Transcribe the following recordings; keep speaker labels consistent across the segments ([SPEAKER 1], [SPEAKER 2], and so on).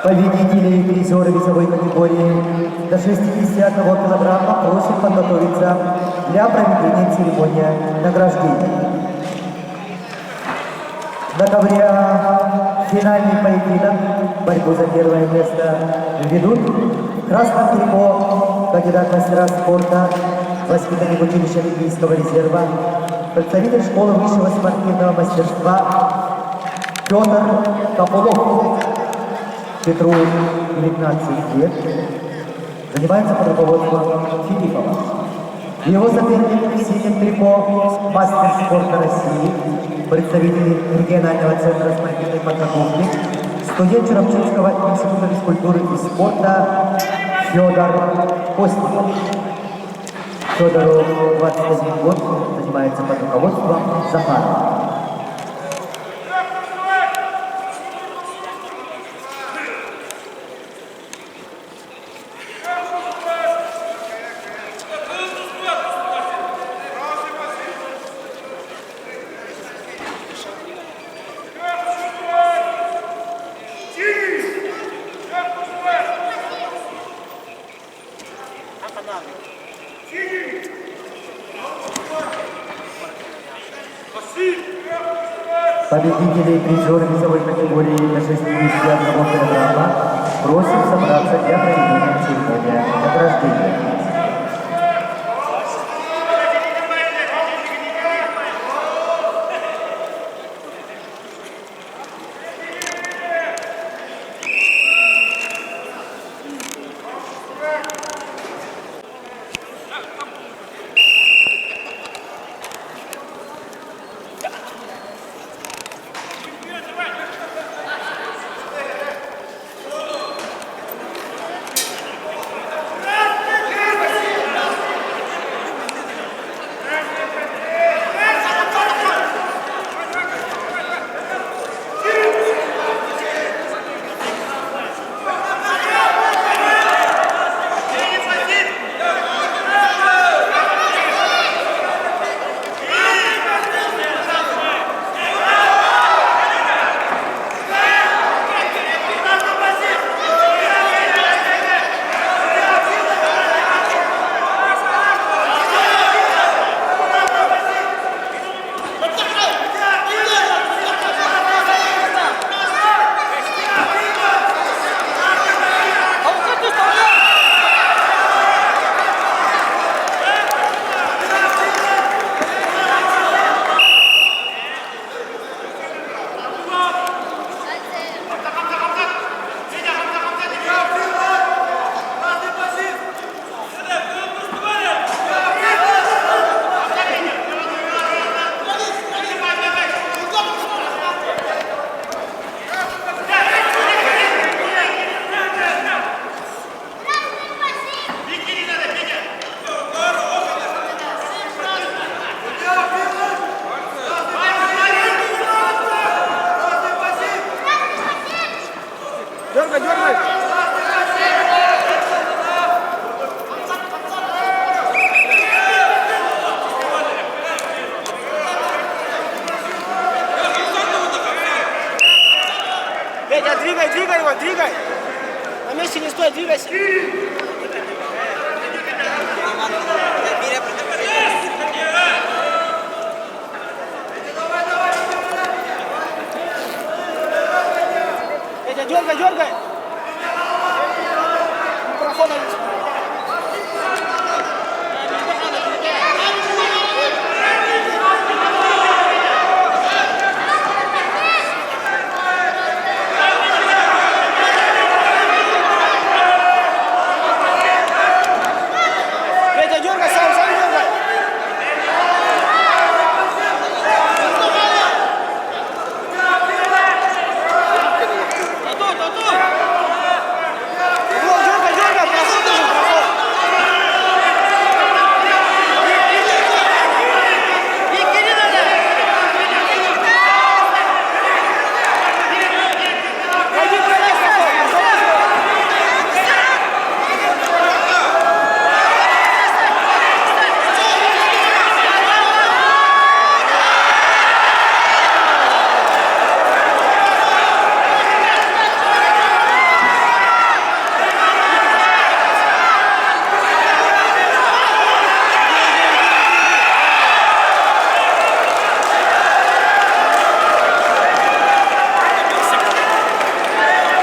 [SPEAKER 1] Победители и призеры весовой категории до 61 килограмма просят подготовиться для проведения церемонии награждения. На ковре финальный поединок, борьбу за первое место ведут в красном трико кандидат мастера спорта, воспитанник училища Олимпийского резерва, представитель школы высшего спортивного мастерства Петр Копылов. Петру 19 лет, занимается под руководством Филиппова. Его соперник в синем трико, мастер спорта России, представитель регионального центра спортивной подготовки, студент Черноморского института физкультуры и спорта Федор Костников. Федору 21 год, занимается под руководством Захарова. Победители и призеры весовой категории до 61 килограмма просим собраться для проведения церемонии награждения.
[SPEAKER 2] Двигай его, двигай! На месте не стой, двигайся! Петя, дергай, дергай! Прохода не стой. Дергай,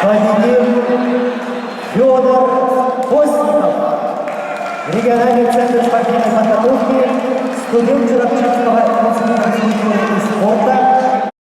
[SPEAKER 1] победил Федор Постников. Региональный центр спортивной подготовки студент Чурапчинского института физкультуры и спорта.